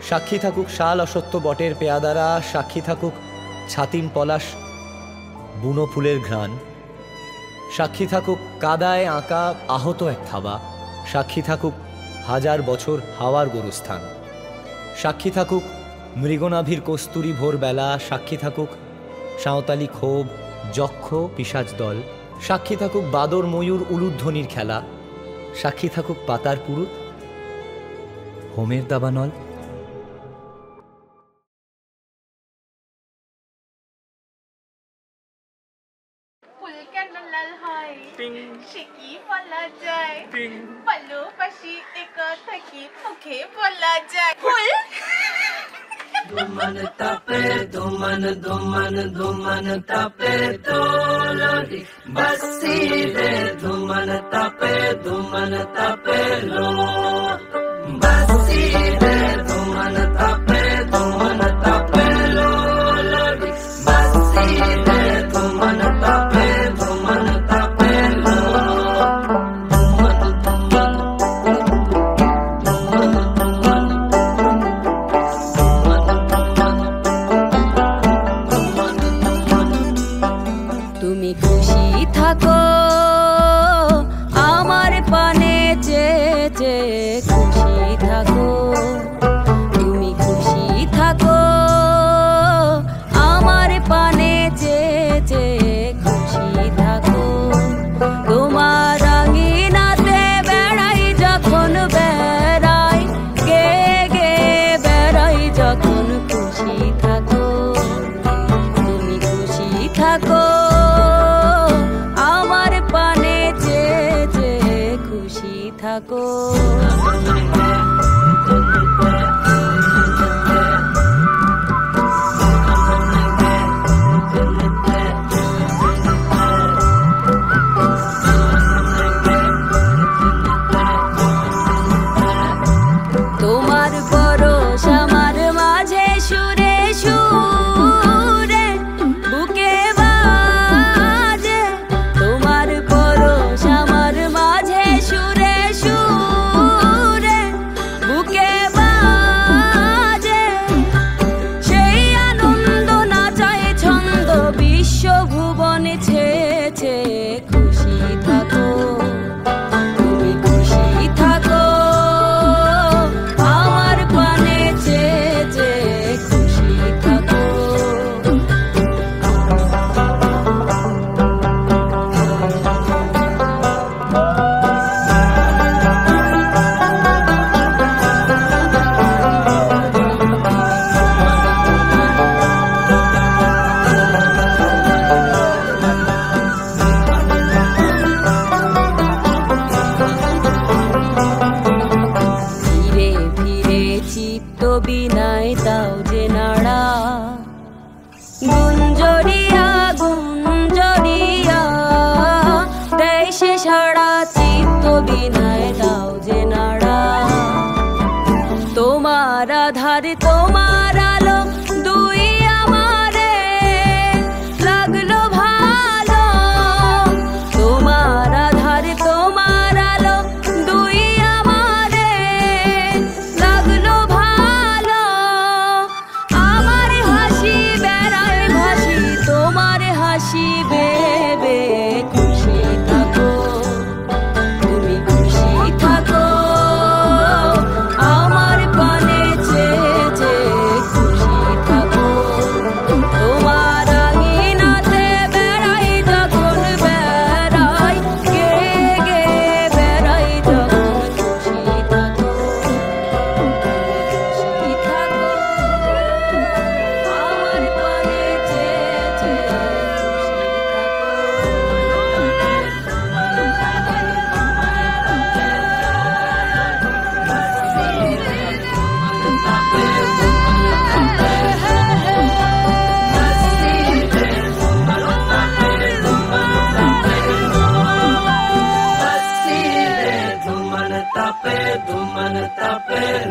সাক্ষী থাকুক শাল অসত্য বটের পেয়াদারা, সাক্ষী থাকুক ছাতিম পলাশ বুনো ফুলের ঘ্রাণ, সাক্ষী থাকুক কাদায় আঁকা আহত এক থাবা, সাক্ষী থাকুক হাজার বছর হাওয়ার গোরস্থান, সাক্ষী থাকুক মৃগনাভির কস্তুরী ভোরবেলা, সাক্ষী থাকুক সাঁওতালি ক্ষোভ যক্ষ পিশাচ দল, সাক্ষী থাকুক বাদর ময়ূর উলুধ্বনির খেলা, সাক্ষী থাকুক পাতার পুরুত হোমের দাবানল। দুমন তাপে দুমন দুমন দুমন তাপে তোলরি বসি রে, দুমন তাপে লো বসি রে, দুমন তাপে লো লরি বসি রে, দুমন তাপে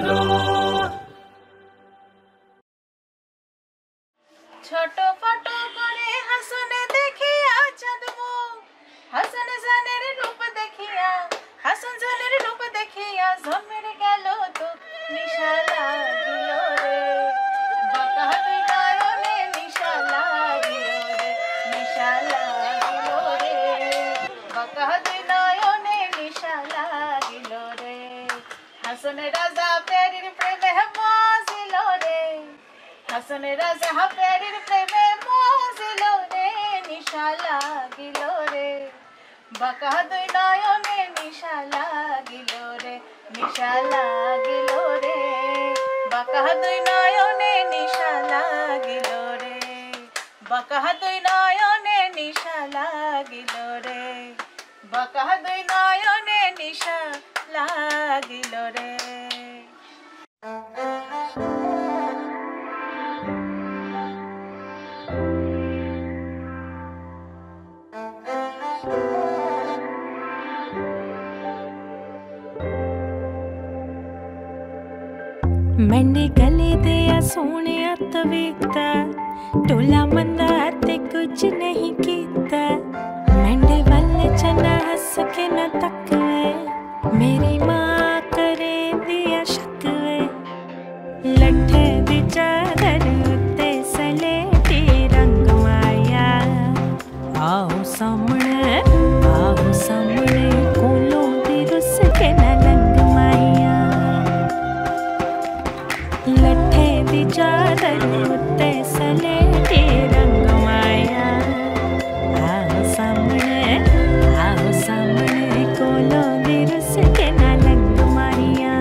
লো হাসান জানের রূপ দেখিয়া জন্মের গেল তো निशा लागिलो रे बाका दुई नयने निशा लागिलो रे निशा लागिलो रे बाका दुई नयने निशा लागिलो रे हासने राजा पेरिर प्रेमे मजिलो रे हासने राजा पेरिर प्रेमे मजिलो रे निशा लागिलो रे बाका दुई नयने निशा लागिलो रे निशा लागिलो रे बाका दुई नयने निशा लागिलो रे बाका दुई नयने निशा लागिलो रे बाका दुई नयने निशा लागिलो रे मैंने गले दिया सोने तवीता टोला मंदा ते कुछ नहीं कीता मैंने वाले चना हंस के न तकवे मेरी माँ करे दिया शकवे लट्ठे दी चादर उत्ते सलेटी रंग माया आओ सामने कोलों दी रुस के न लंग माया लट्ठे दी चादर उत्ते सलेटी रंग माया आओ सामने कोलों दी रुस के न लंग माया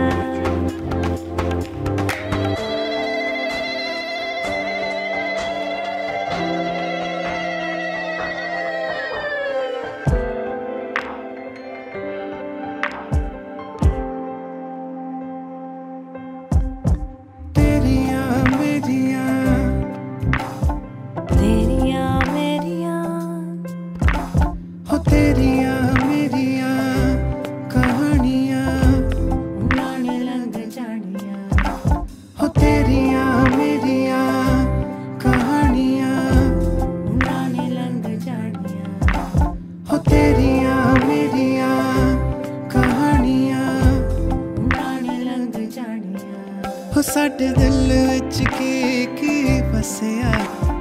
साडे दिल विच की बसिया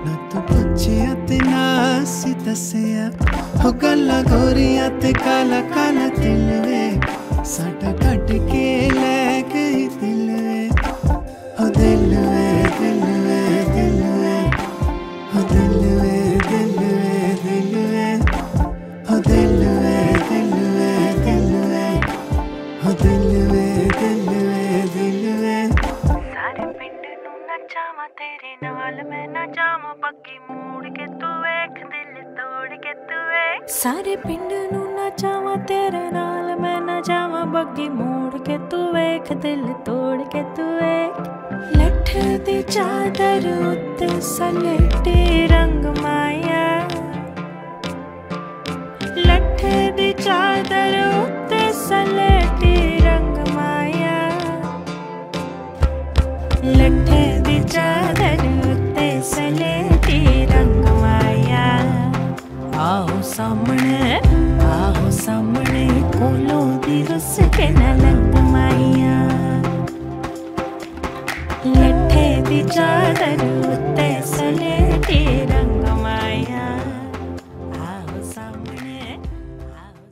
ना तू पुछया ते ना सी दसिया हो गल्लां गोरियां ते काला काला दिल वे साडा कट के ले गई दिल वे हो दिल वे दिल वे दिल वे हो दिल वे दिल वे दिल वे हो दिल वे दिल वे दिल वे हो दिल वे दिल वे दिल वे सारे पिंड नू नचावां तेरे नाल मैं ना जावां पक्की मूड़ के तू वेख दिल तोड़ के तू वेख सारे पिंड नू नचावां तेरे नाल मैं ना जावां बग्गी मूड़ के तू वेख दिल तोड़ के तू वेख लठ दी चादर उत्ते सलेटे रंग माया लठ दी चादर उत्ते सलेटे रंग माया लट्ठे दी चादर उत्ते सलेटी रंग माया आओ सामने कोलों दी रुस के न लंग माया लट्ठे दी चादर उत्ते सलेटी रंग माया आओ सामने आओ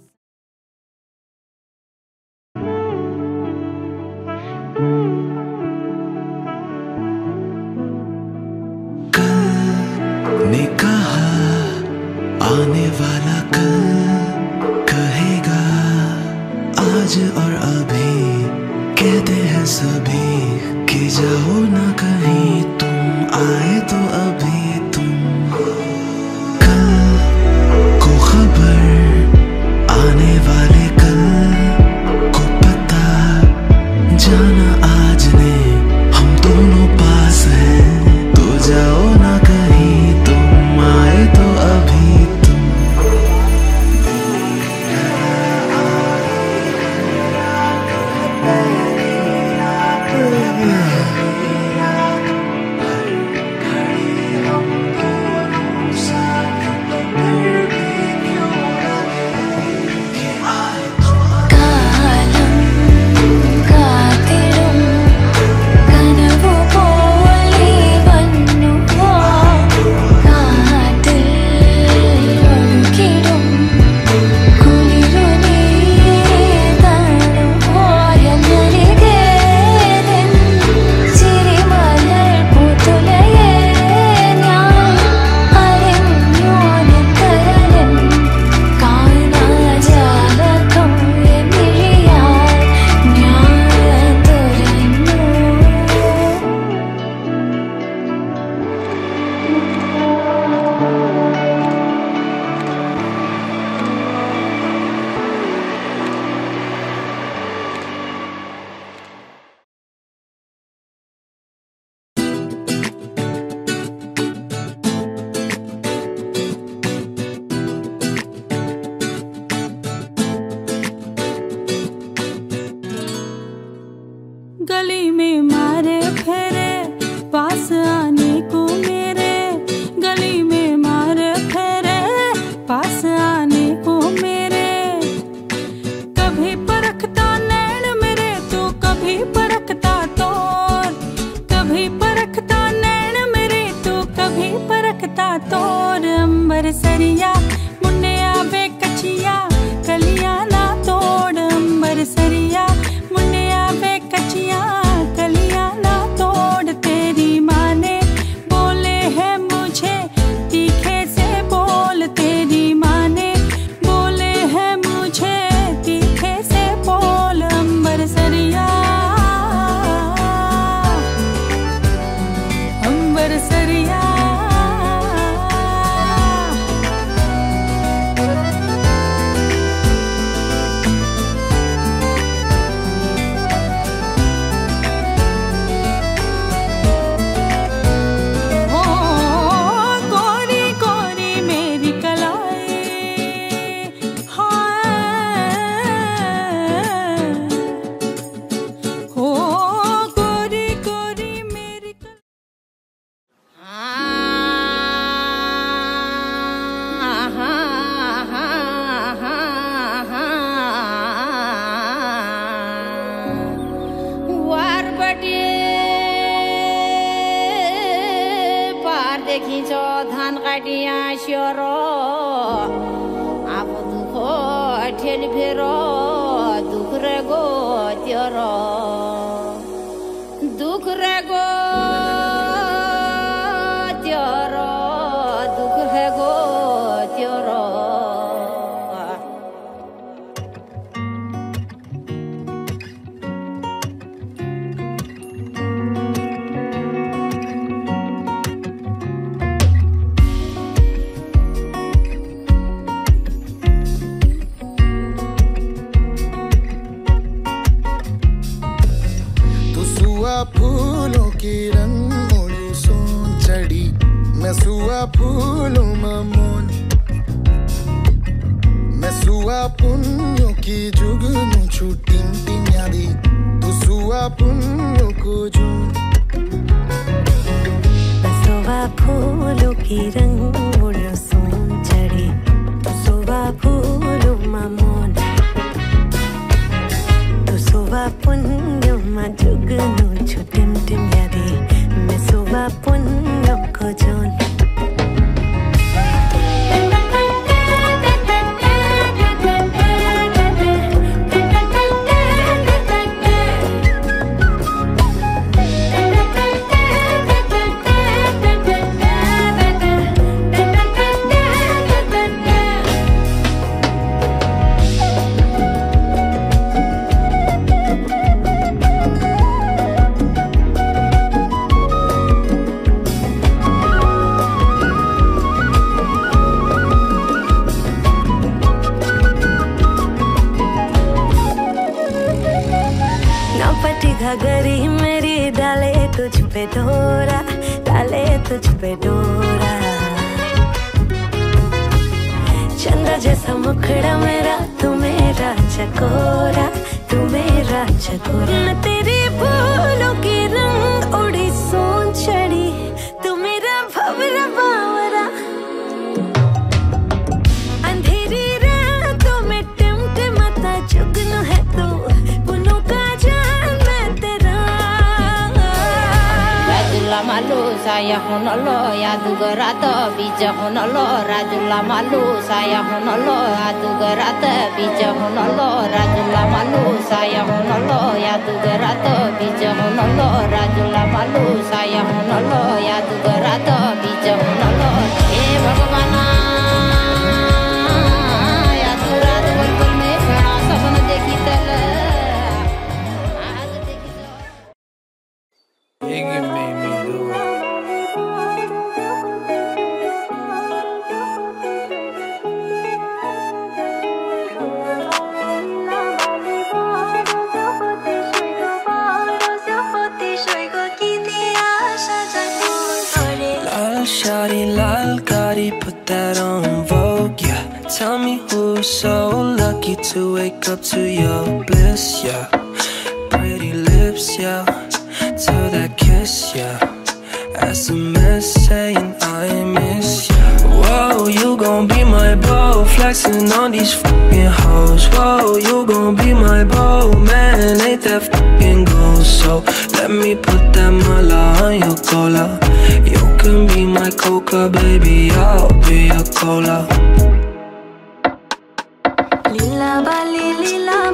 देखिन्छ धान काटिया स्योर आफू दुख ठेली फेर दुख रे गो त्योर दुख रे गो त्योर दुख है गो त्योर फूलों की रंगों सोन चढ़ी मैं सुआ फूलों मामोन मैं सुआ पुन्यों की जुगनू छूटी टीम यादी तू सुआ पुन्यों को जून मैं सुआ फूलों की रंगों सोन चढ़ी तू सुआ फूलों मामोन तू सुआ पुन्यों मा जुगनू छुटिम टिम यादी मैं सुबह पुन्नम को जोन घगरी मेरी डाले तुझ पे डोरा डाले तुझ पे डोरा चंदा जैसा मुखड़ा मेरा तू मेरा चकोरा तू मेरा चकोरा मैं तेरी फूलों की रंग उड़ी सोन चढ़ी तू मेरा भंवरा बावरा अंधेरी रातों में टिमटिमाता जुगनू है तू पुनों का malu saya honolo ya dugarata bija honolo rajula malu saya honolo ya dugarata bija honolo rajula malu saya honolo ya dugarata bija honolo rajula malu saya honolo ya dugarata bija honolo he bhagwana ya durat bulbul mein khana sapna dekhi tal aaj dekhi Shawty lal gari, put that on Vogue, yeah. Tell me who's so lucky to wake up to your bliss, yeah. Pretty lips, yeah. To that kiss, yeah. SMS saying I miss ya. Whoa, you gon' be my beau, flexing on these fucking hoes. Whoa, you gon' be my beau, man, ain't that fucking gold? So let me put that mala on your cola. You can be my coca, baby, I'll be your cola. Lila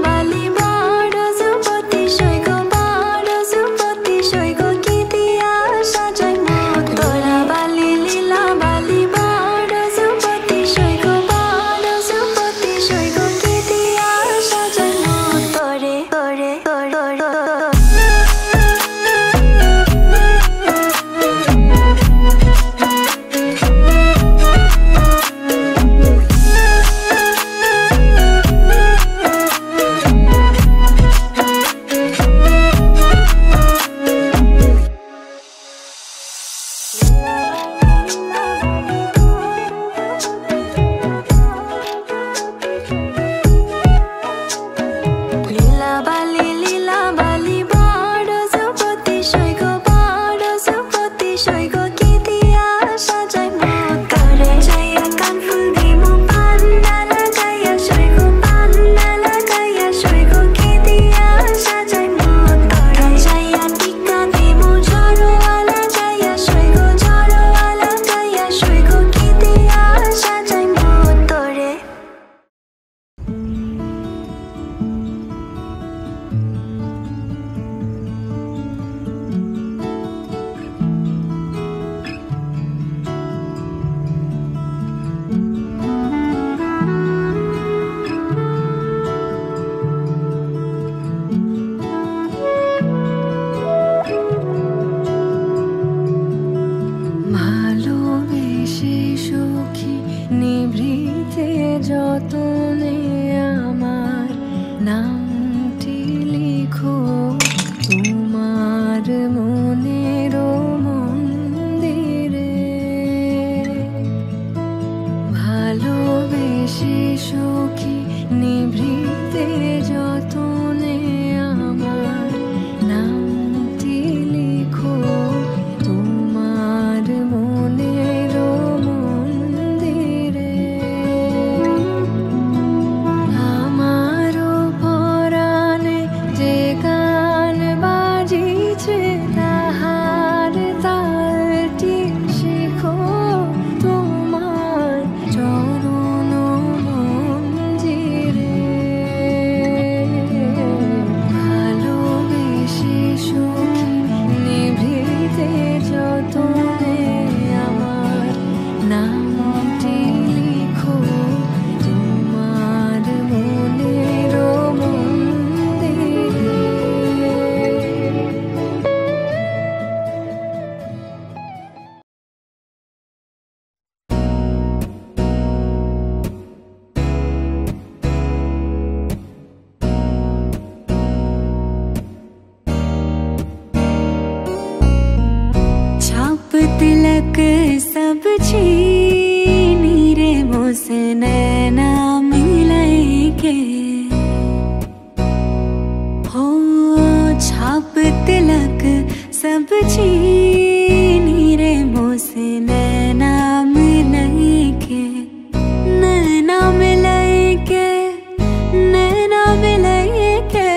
bali bada zupati shoygo bada zupati shoygo kidiya sajai motora bali lila bali bada zupati shoygo bada zupati shoygo kidiya sajai motore tore tore নিভৃতে যতনে আমার নামটি লিখো তোমার মনের মন্দিরে। আমারও পরাণে যে গান বাজিছে তাহার তালটি শিখো তোমার চরণ মঞ্জিরে। ভালোবেসে সুখী নিভৃতে যতনে আমার নামটি লিখো তোমার মনের মন্দিরে। छाप तिलक सब छीनी रे मोसे नैना मिलाएंगे हो। छाप तिलक सब छीनी रे मोसे नैना मिलाएंगे। नैना मिलाएंगे नैना मिलाएंगे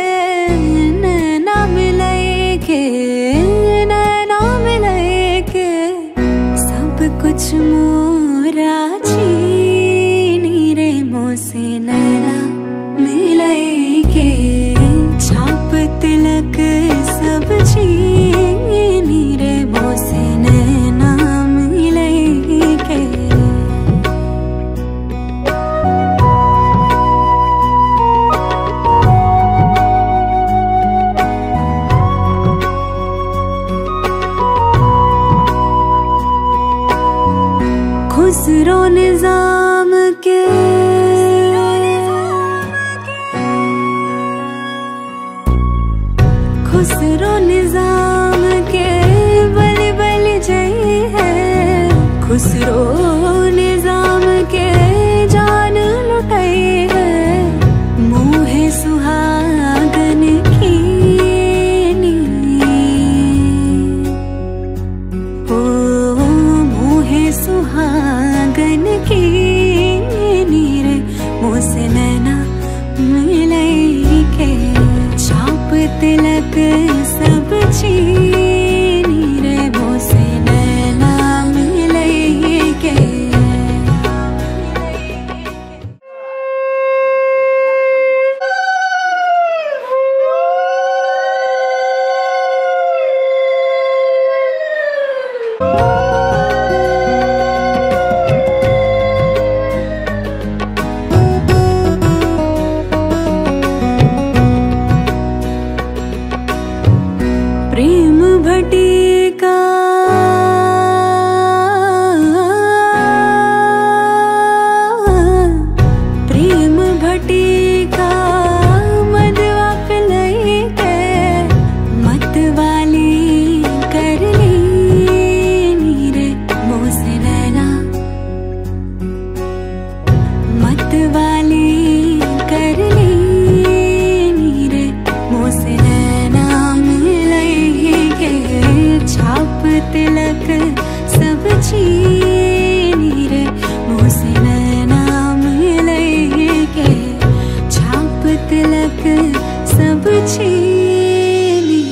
नैना मिलाएंगे नैना मिलाएंगे। सब कुछ मोरा छीनी रे मोसे नैना मिलाएंगे। छाप तिलक सब छीनी रे मोसे नैना मिलाएंगे। खुसरो निजाम के खुसरो निजाम के बलि बलि जय है। खुसरो निजाम के जान लुटाई है। मोहे सुहागन की ओ मोहे सुहागन की नीरे मोसे नैना मिलाएंगे। छाप तिलक सब छीनी रे मोसे नैना मिलाएंगे। प्रेम भटिका प्रेम भटिका मदवा पिलाई के मतवाली कर ली रे मोसे नैना। मतवाली कर ली रे मोसे नैना मिलाएंगे। छाप तिलक सब छीनी रे मोसे नैना मिलाएंगे। छाप तिलक सब छीनी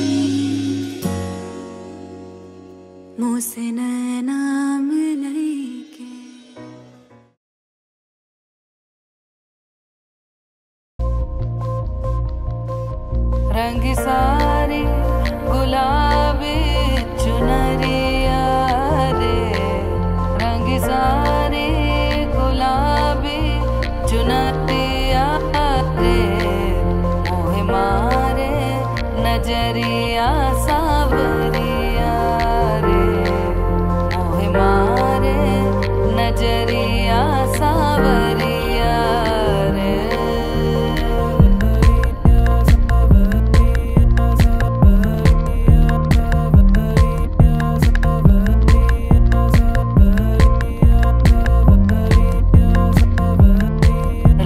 मोसे नैना मिलाएंगे। रंग सारी गुलाबी चुनरिया रे। रंग सारी गुलाबी चुनरिया रे। मोहे मारे नजरिया सावरिया रे। मोहे मारे नजरिया सावरिया रे।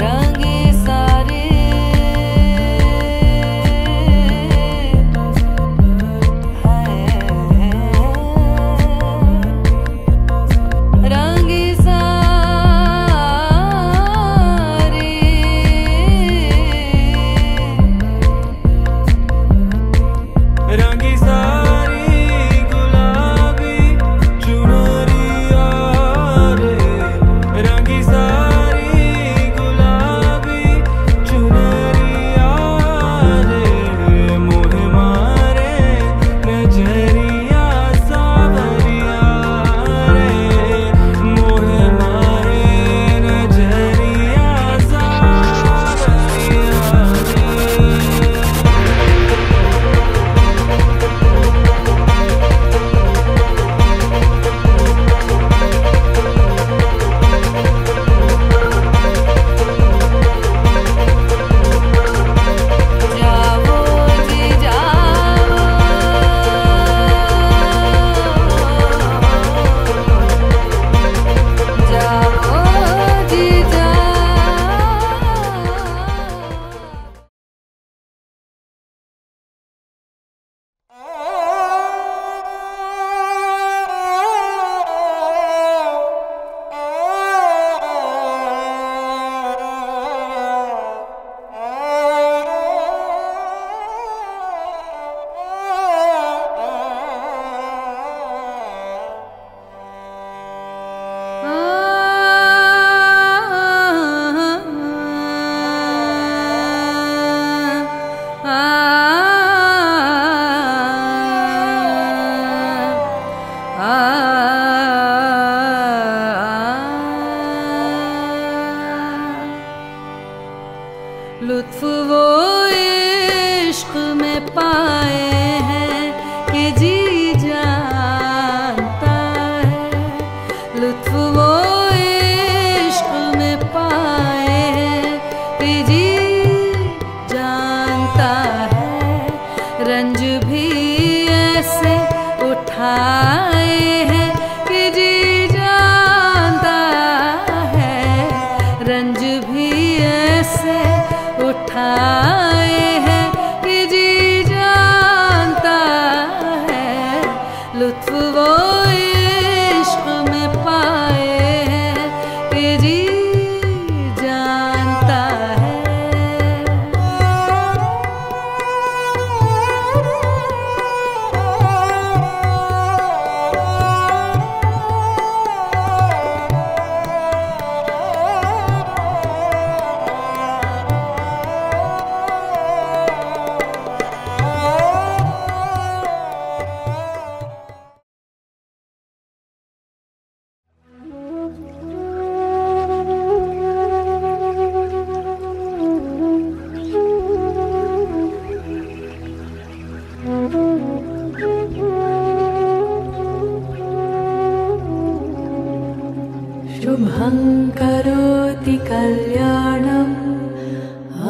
रंग सा लुत्फ वो इश्क में पाए हैं कि जी जानता है। लुत्फ वो इश्क में पाए हैं कि जी जानता है। रंज भी ऐसे उठाए हैं कि जी जानता है। रंज भी ऐसे उठाए हैं कि जी जानता है। लुत्फ वो इश्क में पाए हैं कि जी जानता है। शुभं करोति कल्याणं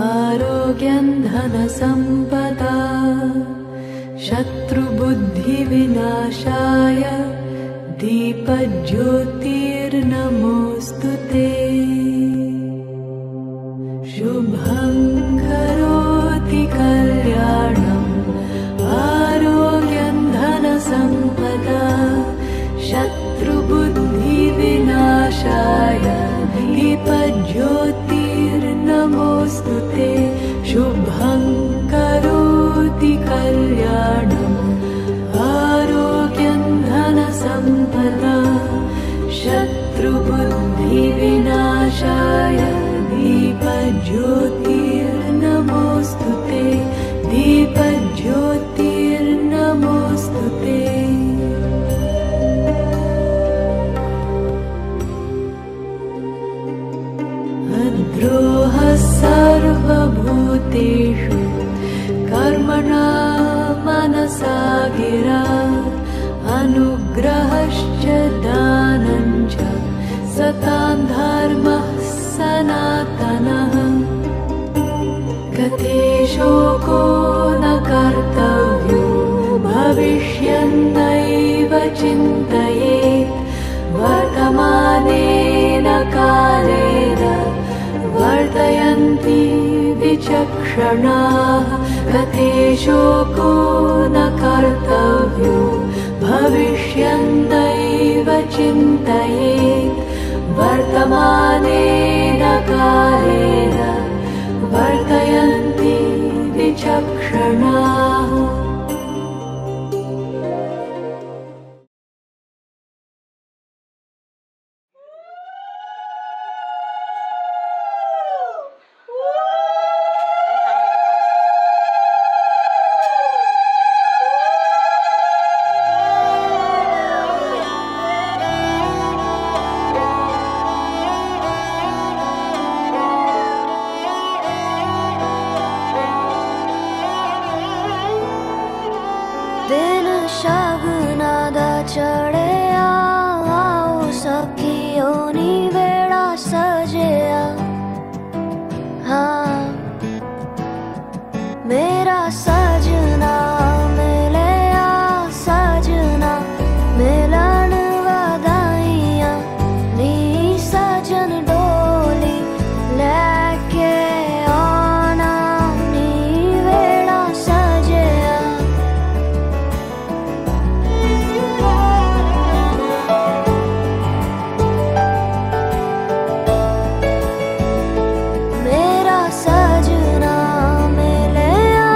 आरोग्यं धनसम्पदा शत्रुबुद्धिविनाशाय दीपज्योतिर्नमोऽस्तु ते। शुभं करोति कल्याणं आरोग्यं धनसम्पदा शत्रुबुद्धिविनाशाय दीपज्योतिर्नमोऽस्तु ते। शुभं करोति कल्याणं आरोग्यं धनसम्पदा शत्रुबुद्धिविनाशाय दीपज्योतिर्नमोऽस्तु ते। दीपज्योतिर्नमोऽस्तु ते। द्रोहः सर्वभूतेषु कर्मणा मनसा गिरा अनुग्रहश्च दानं च सतां धर्मः सनातनः। गते शोको न कर्तव्यो भविष्यन्नैव चिन्तयेत्। वर्तमानेन कालेन वर्तयन्ति विचक्षणाः। गते शोको न कर्तव्यो भविष्यन्नैव चिन्तयेत्। वर्तमानेन कालेन वर्तयन्ति विचक्षणाः। दिन शगुना दा चढ़िया आओ सखियो नी वेड़ा सजिया। हाँ मेरा सजना मिलिया सजना मिलन वधाइयां नी सजन डोली लेके आना नी वेड़ा सजिया। मेरा सजना मिलिया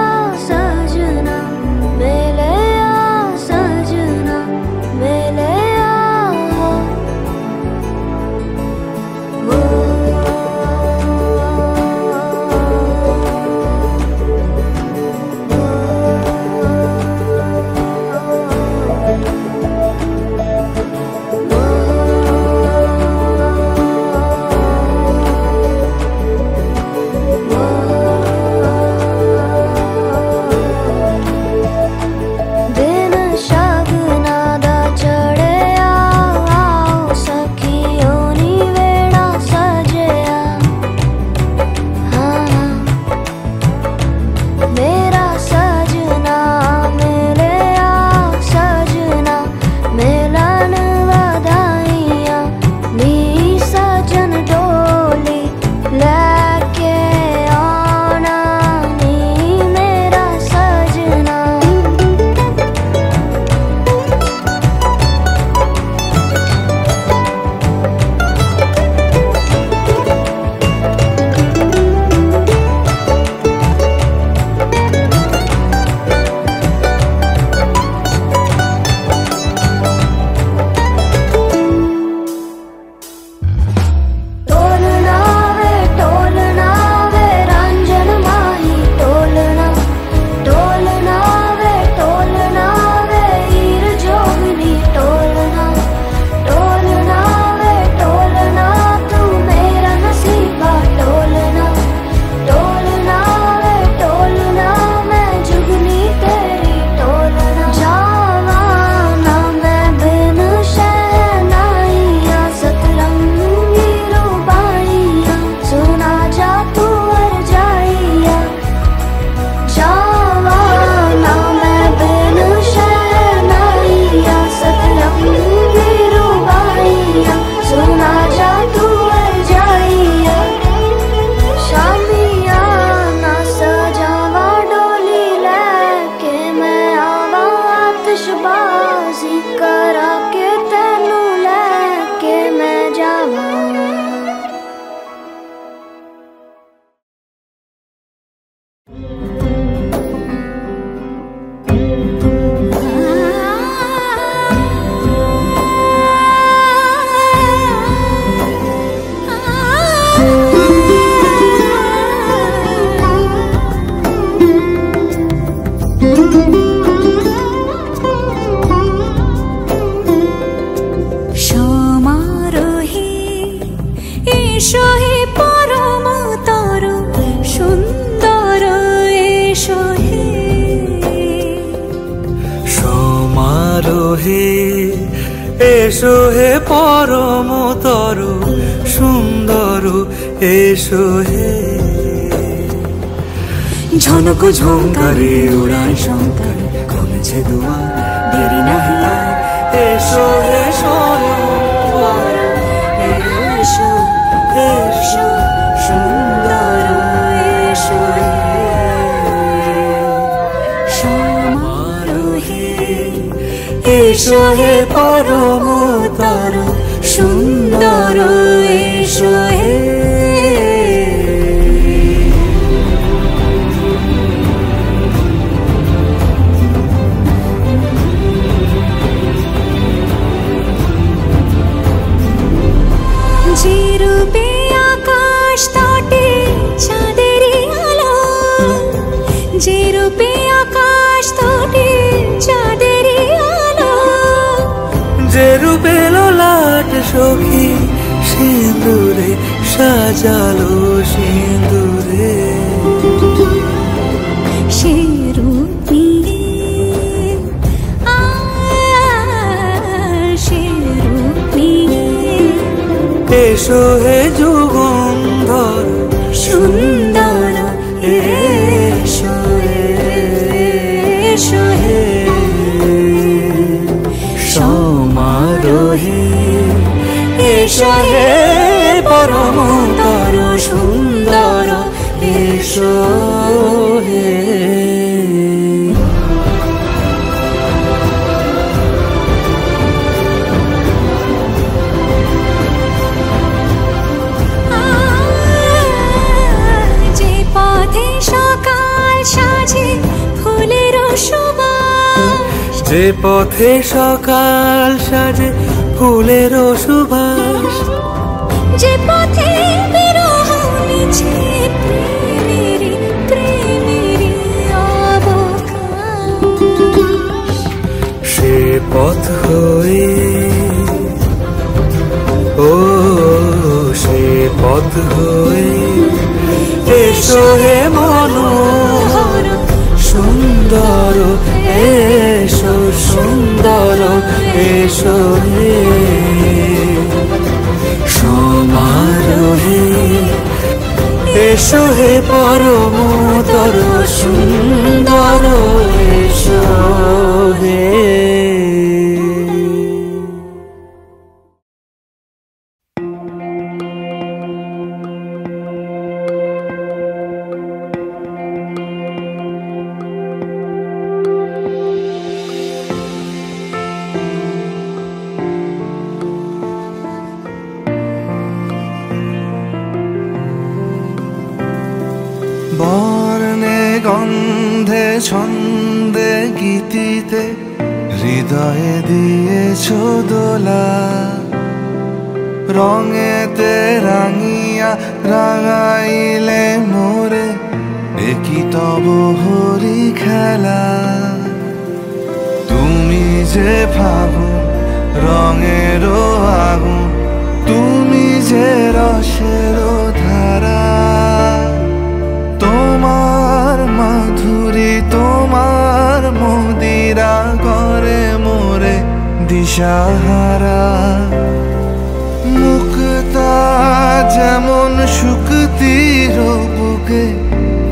এসো হে পরমতর সুন্দর এসো হে ঝনক ঝঙ্কারে উড়ায় শঙ্কর খুলেছে দুয়ার দেরি নাহি আর এসো হে স্বয়ংবর এসো এসো সুন্দর এসো সমারোহে এসো হে পরমতর সুন্দর এসো হে যে রূপে আকাশ তটে চাঁদেরই আলো যে রূপে আকাশ তটে চাঁদেরই আলো যে রূপে ললাট সখী সিঁদুরে সাজালো সিঁদুরে সে রূপ নিয়ে সে রূপ নিয়ে এসো হে যুগন্ধর সুন্দর এসো এসো হে সমারোহে এসো হে পরমতর সুন্দর এসো হে যে পথে সকাল সাজে ফুলের সুবাস যে পথে বিরহ মিছে প্রেমেরই প্রেমেরই অবকাশ সে পথ হয়ে ও সে পথ হয়ে এসো হে মনোহর সুন্দর এসো সুন্দর এসো হে সমারোহে এসো হে পরমতর সুন্দর এসো হে বর্ণে গন্ধে ছন্দে গীতিতে হৃদয়ে দিয়েছ দোলা রঙেতে রাঙিয়া রাঙাইলে মোরে একই তব হরি খেলা তুমি যে ফাগুন রঙের আগুন তুমি যে রসের ধারা তোমার মাধুরী তোমার মদিরা করে মোরে দিশাহারা মুক্তা যেমন শুকতির বুকে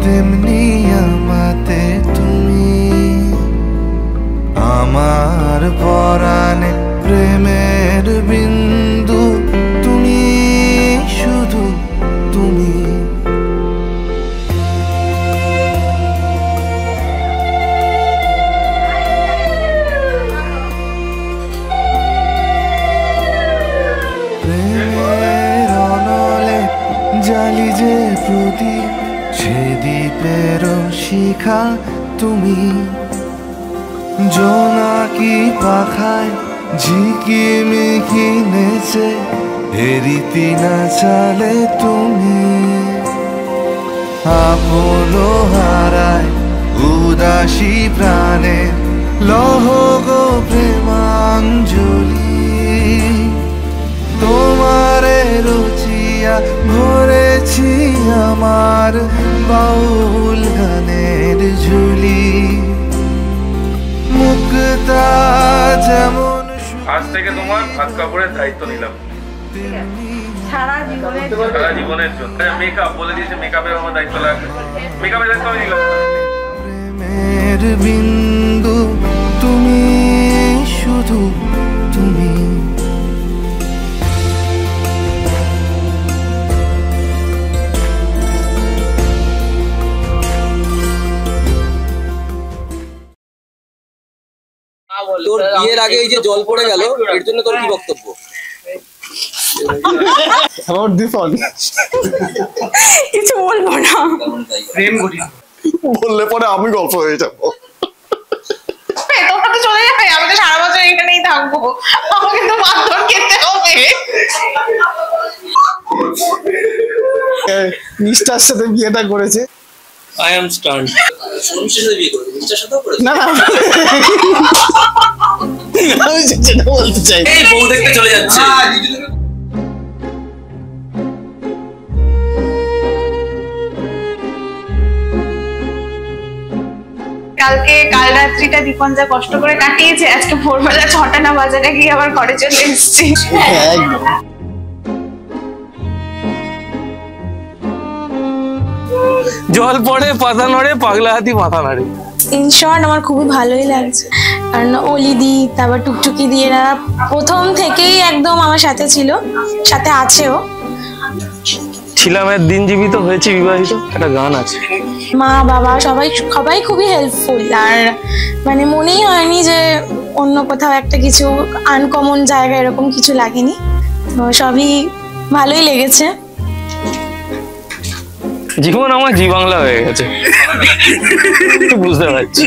তেমনি আমাতে তুমি আমার পরাণে প্রেমের বিন্দু তুমি শুধু তুমি জালি যে প্রদীপ দ্বীপেরও শিখা তুমি, জোনাকি পাখায় ঝিকিমিকি নেচে এরিতি না চালে তুমি, আপন হারায় উদাসী প্রাণে লহ গো প্রেমাঞ্জলি, তোমারে রচিয়া ভরেছি আমার বাউল গানের ঝুলি, মুক্তা যেমন আজ থেকে তোমার ভাত কাপড়ের দায়িত্ব নিলাম সারা জীবনের জন্য। মেকআপ বলে দিয়েছে, মেকআপের আমার দায়িত্ব লাগবে, মেকআপের দায়িত্ব আমি নিলাম। প্রেমের বিন্দু তুমি, শুধু তুমি। তোর বিয়ের আগে এই যে জল পড়ে গেল, এর জন্য তোর কি বক্তব্য? কিছু বলবো না, বললে পরে আমি গল্প হয়ে যাবো। তোমরা তো চলে যাবে, আমি তো সারা বছর এখানেই থাকবো, আমাকে তো মারধর খেতে হবে। নিষ্ঠার সাথে বিয়েটা করেছে। I am stunned. না আমি যেটা বলতে চাই, এই বউ দেখতে চলে যাচ্ছে। কাল রাত্রিটা দীপন যা কষ্ট করে কাটিয়েছে, আজকে ভোরবেলা 6টা না বাজারে গিয়ে আবার ঘরে চলে এসেছি। জল পড়ে পাতা নড়ে, পাগলা হাতি মাথা নাড়ে। ইন শর্ট আমার খুবই ভালোই লাগছে, কারণ অলিদি তারপর টুকটুকি দিয়ে এরা প্রথম থেকেই একদম আমার সাথে ছিল, সাথে আছেও। ছিলামের দিন জীবিত হয়েছে বিবাহিত, একটা গান আছে। মা বাবা সবাই খুবই হেল্পফুল, আর মানে মনেই হয়নি যে অন্য কোথাও একটা কিছু আনকমন জায়গা এরকম কিছু লাগেনি, তো সবই ভালোই লেগেছে। জীবন আমার জি বাংলা হয়ে গেছে, বুঝতে পারছি।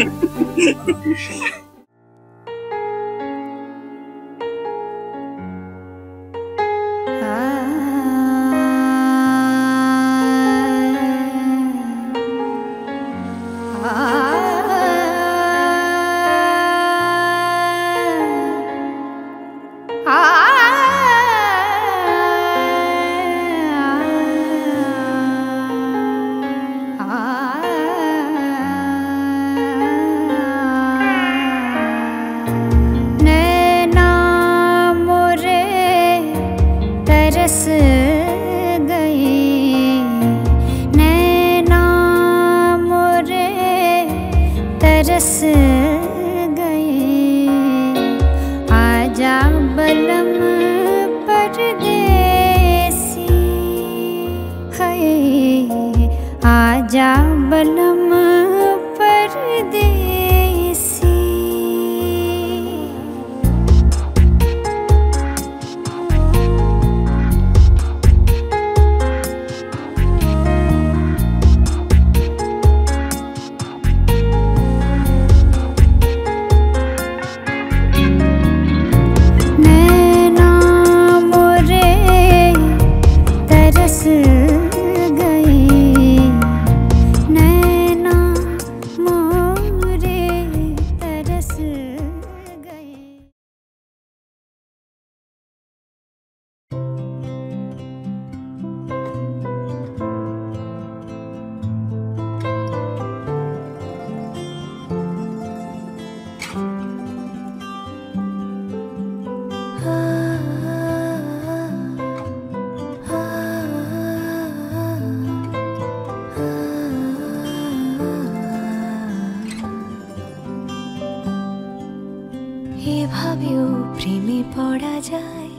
এভাবেও প্রেমে পড়া যায়,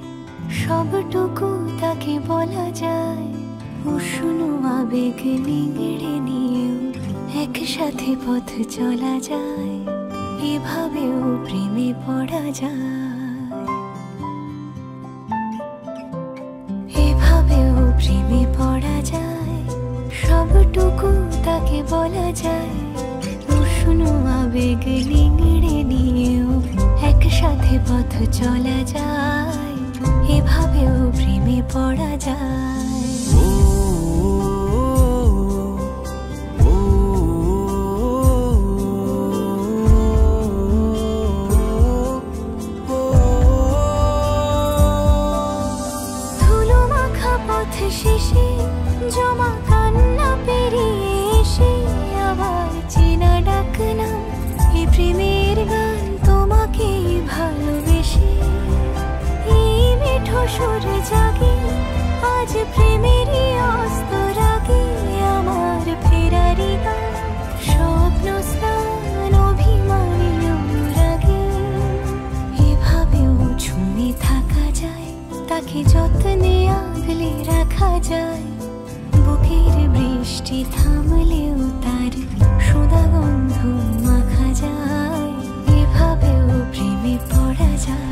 সবটুকু তাকে বলা যায়, উষ্ণ আবেগ নিংড়ে নিয়েও একসাথে পথ চলা যায়, এভাবেও প্রেমে পড়া যায়, এভাবেও প্রেমে পড়া যায়, সবটুকু তাকে একসাথে পথ চলা যায়, এভাবেও প্রেমে পড়া যায়। ধুলো মাখা পথ শেষে জমা কান্না পেরিয়ে এসে আবার চেনা ডাকলাম এই প্রেমের গান তোমাকে ভালোবেসে। এই মিঠো সুর জাগে আজ প্রেমেরই অস্ত রাগে, আমার ফেরারি গান স্বপ্ন স্নান অভিমানী অনুরাগে। এভাবেও ছুঁয়ে থাকা যায়, তাকে যত্নে আগলে রাখা যায়, বুকের বৃষ্টি থামলেও তার সুধা গন্ধ মাখা যায়, এভাবেও প্রেমে পড়া যায়।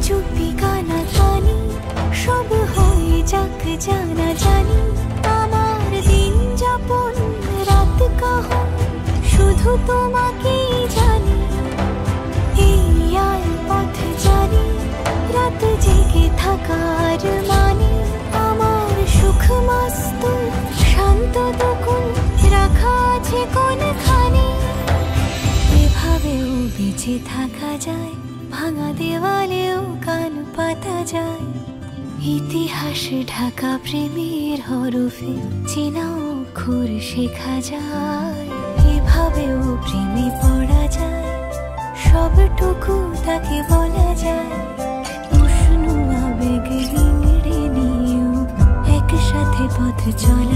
চুপি গানা গানি সব হয়ে যাক জানা জানি, আমার দিন যাপন রাত কাহন শুধু তোমাকেই জানি। এই আর পথ জানি রাত জেগে থাকার মানে, আমার সুখ মস্ত শান্ত দুকুন রাখা আছে কোনখানে। এভাবেও বেঁচে থাকা যায়, ভাঙা দেওয়ালেও কান পাতা যায়, ইতিহাস ঢাকা প্রেমের হরফে চেনা অক্ষর শেখা যায়। এভাবেও প্রেমে পড়া যায়, সবটুকু তাকে বলা যায়, উষ্ণ আবেগ নিংড়ে নিয়েও একসাথে পথ চলা